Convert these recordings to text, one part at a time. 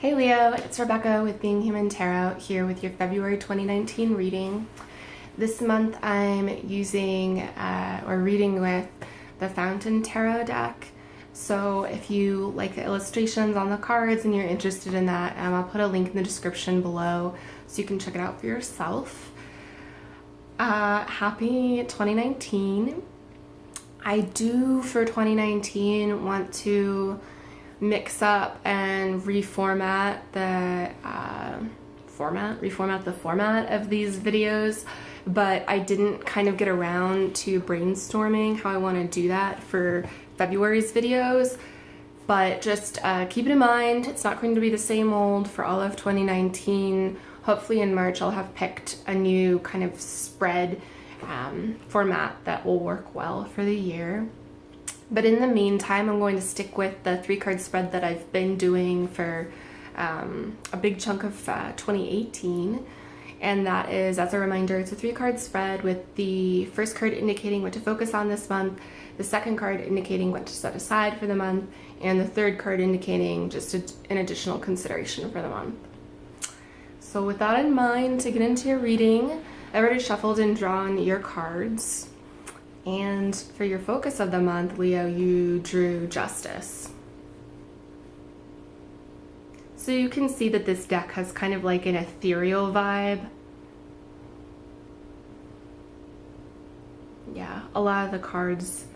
Hey Leo, it's Rebecca with Being Human Tarot here with your February 2019 reading. This month I'm using or reading with the Fountain Tarot deck. So if you like the illustrations on the cards and you're interested in that, I'll put a link in the description below so you can check it out for yourself. Happy 2019. I do for 2019 want to mix up and reformat the format of these videos, but I didn't kind of get around to brainstorming how I want to do that for February's videos. But just keep it in mind, it's not going to be the same old for all of 2019. Hopefully in March I'll have picked a new kind of spread format that will work well for the year. But in the meantime, I'm going to stick with the 3-card spread that I've been doing for a big chunk of 2018. And that is, as a reminder, it's a 3-card spread with the first card indicating what to focus on this month, the second card indicating what to set aside for the month, and the third card indicating just an additional consideration for the month. So with that in mind, to get into your reading, I've already shuffled and drawn your cards. And for your focus of the month, Leo, you drew Justice. So you can see that this deck has kind of like an ethereal vibe. Yeah, a lot of the cards.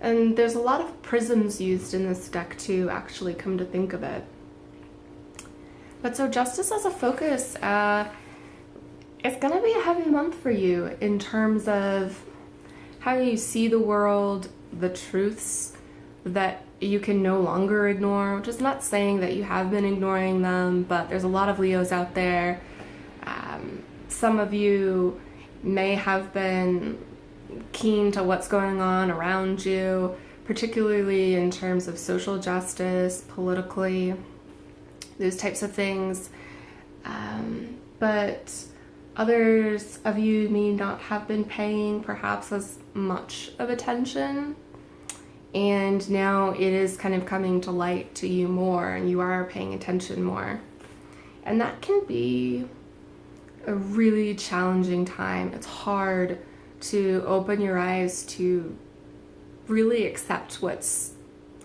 And there's a lot of prisms used in this deck too, actually, come to think of it. But so Justice as a focus, it's gonna be a heavy month for you in terms of how you see the world, the truths that you can no longer ignore, which is not saying that you have been ignoring them, but there's a lot of Leos out there. Some of you may have been keen to what's going on around you, particularly in terms of social justice, politically, those types of things. But others of you may not have been paying perhaps as much of attention, and now it is kind of coming to light to you more and you are paying attention more. And that can be a really challenging time. It's hard to open your eyes to really accept what's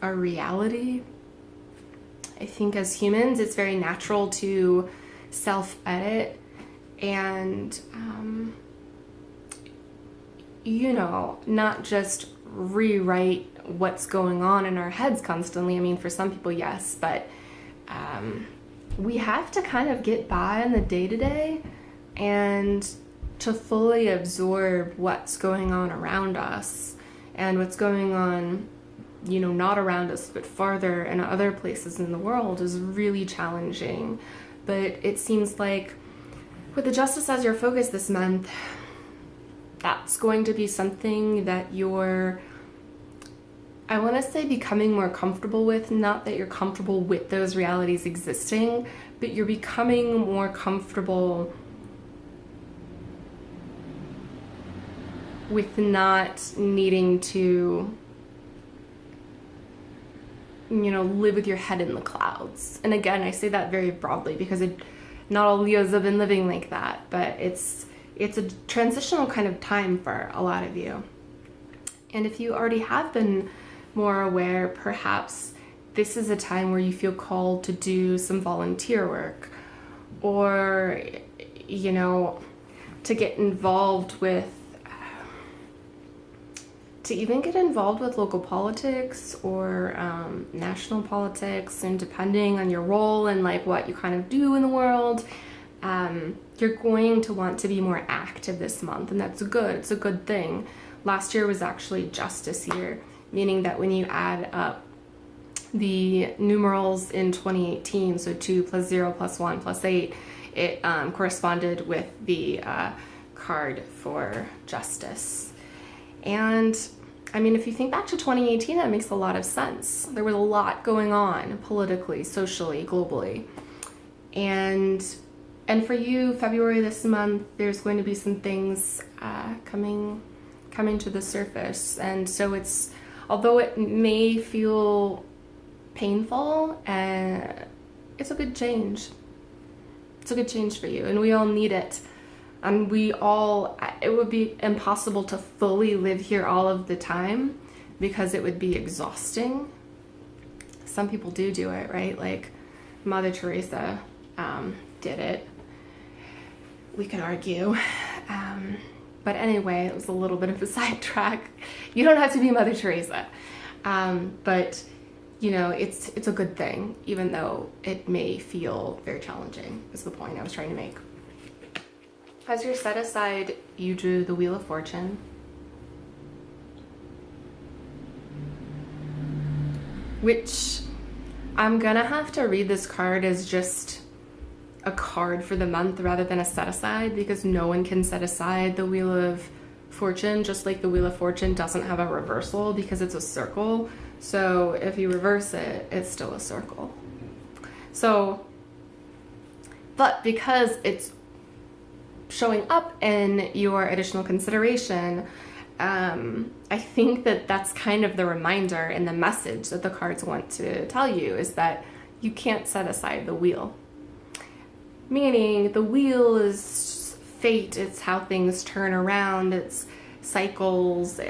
a reality. I think as humans it's very natural to self-edit and not just rewrite what's going on in our heads constantly. I mean, for some people, yes, but we have to kind of get by in the day-to-day and to fully absorb what's going on around us and what's going on, not around us, but farther and other places in the world is really challenging. But it seems like with the Justice as your focus this month, that's going to be something that you're, I want to say, becoming more comfortable with. Not that you're comfortable with those realities existing, but you're becoming more comfortable with not needing to, live with your head in the clouds. And again, I say that very broadly because not all Leos have been living like that, but it's a transitional kind of time for a lot of you. And if you already have been more aware, perhaps this is a time where you feel called to do some volunteer work or, to get involved with, to even get involved with local politics or national politics, and depending on your role and like what you kind of do in the world, you're going to want to be more active this month, and that's good. It's a good thing. Last year was actually Justice year, meaning that when you add up the numerals in 2018, so 2 plus 0 plus 1 plus 8, it corresponded with the card for Justice. And I mean, if you think back to 2018, that makes a lot of sense. There was a lot going on politically, socially, globally. And for you, February this month, there's going to be some things coming to the surface. And so although it may feel painful it's a good change. It's a good change for you, and we all need it. And it would be impossible to fully live here all of the time because it would be exhausting. Some people do it, right? Like Mother Teresa did it. We could argue. But anyway, it was a little bit of a sidetrack. You don't have to be Mother Teresa. But, it's a good thing, even though it may feel very challenging, is the point I was trying to make. As your set aside, you drew the Wheel of Fortune. Which I'm gonna have to read this card as just a card for the month rather than a set aside, because no one can set aside the Wheel of Fortune, just like the Wheel of Fortune doesn't have a reversal because it's a circle. So if you reverse it, it's still a circle. So, but because it's showing up in your additional consideration, I think that that's kind of the reminder and the message that the cards want to tell you, is that you can't set aside the wheel. Meaning the wheel is fate, it's how things turn around, it's cycles,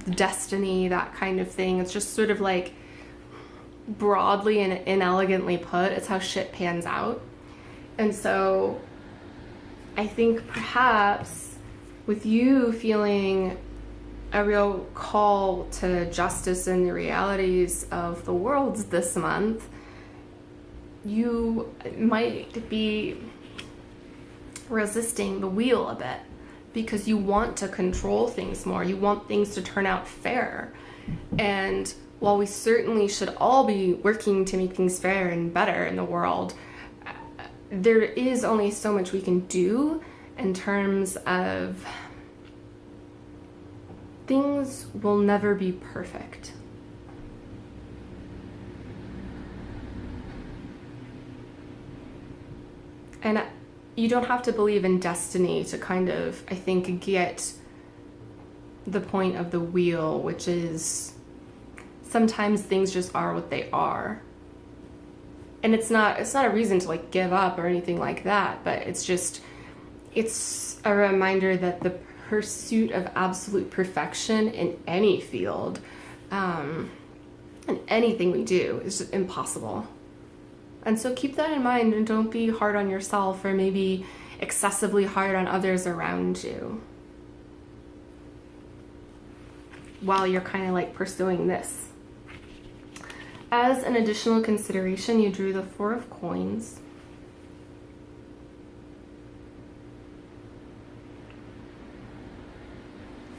destiny, that kind of thing. It's just sort of like broadly and inelegantly put, it's how shit pans out. And so I think perhaps with you feeling a real call to justice and the realities of the world this month, you might be resisting the wheel a bit because you want to control things more. You want things to turn out fair. And while we certainly should all be working to make things fair and better in the world, there is only so much we can do in terms of things will never be perfect. And you don't have to believe in destiny to kind of, I think, get the point of the wheel, which is sometimes things just are what they are. And it's not a reason to like give up or anything like that, but it's a reminder that the pursuit of absolute perfection in any field, and anything we do, is just impossible. And so keep that in mind and don't be hard on yourself or maybe excessively hard on others around you while you're kind of like pursuing this. As an additional consideration, you drew the Four of Coins.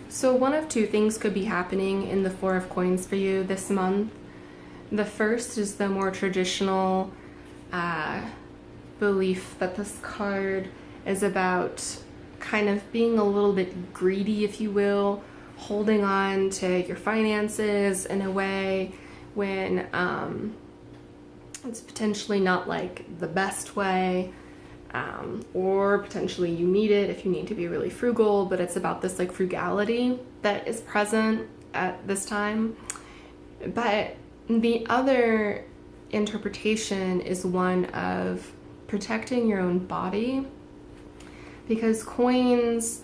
So one of two things could be happening in the Four of Coins for you this month. The first is the more traditional belief that this card is about kind of being a little bit greedy, if you will, holding on to your finances in a way when it's potentially not like the best way, or potentially you need it if you need to be really frugal, but it's about this like frugality that is present at this time. But the other interpretation is one of protecting your own body, because coins,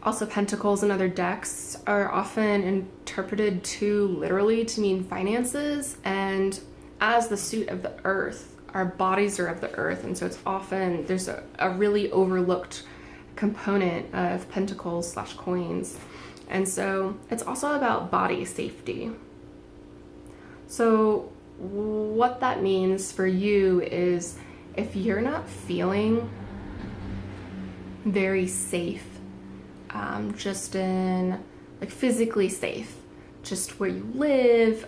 also pentacles and other decks, are often interpreted too literally to mean finances, and as the suit of the earth, our bodies are of the earth, and so it's often there's a really overlooked component of pentacles / coins, and so it's also about body safety. So what that means for you is if you're not feeling very safe, just in like physically safe, just where you live,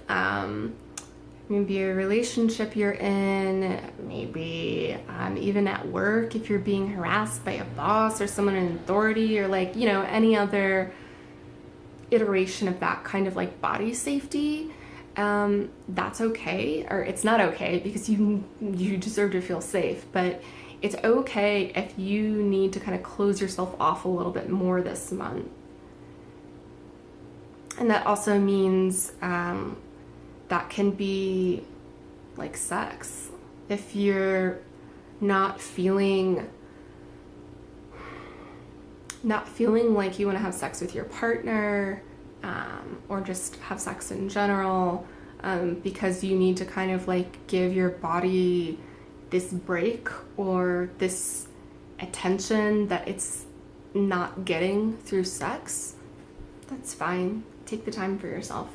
maybe a relationship you're in, maybe even at work if you're being harassed by a boss or someone in authority, or like, any other iteration of that kind of like body safety, that's okay, or it's not okay, because you deserve to feel safe, but it's okay if you need to kind of close yourself off a little bit more this month. And that also means that can be like sex. if you're not feeling like you want to have sex with your partner, or just have sex in general, because you need to kind of like give your body this break or this attention that it's not getting through sex, that's fine. Take the time for yourself.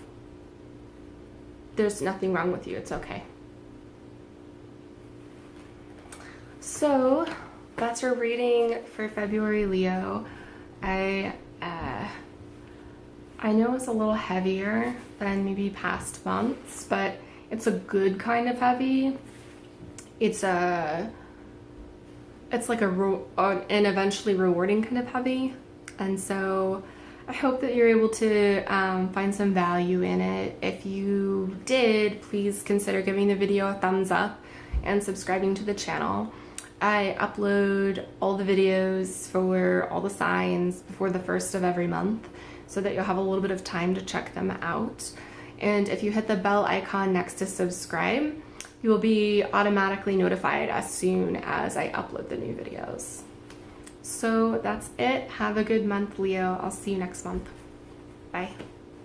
There's nothing wrong with you. It's okay. So that's our reading for February, Leo. I know it's a little heavier than maybe past months, but it's a good kind of heavy. It's like an eventually rewarding kind of heavy. And so I hope that you're able to find some value in it. If you did, please consider giving the video a thumbs up and subscribing to the channel. I upload all the videos for all the signs before the 1st of every month, so that you'll have a little bit of time to check them out. And if you hit the bell icon next to subscribe, you will be automatically notified as soon as I upload the new videos. So that's it. Have a good month, Leo. I'll see you next month. Bye.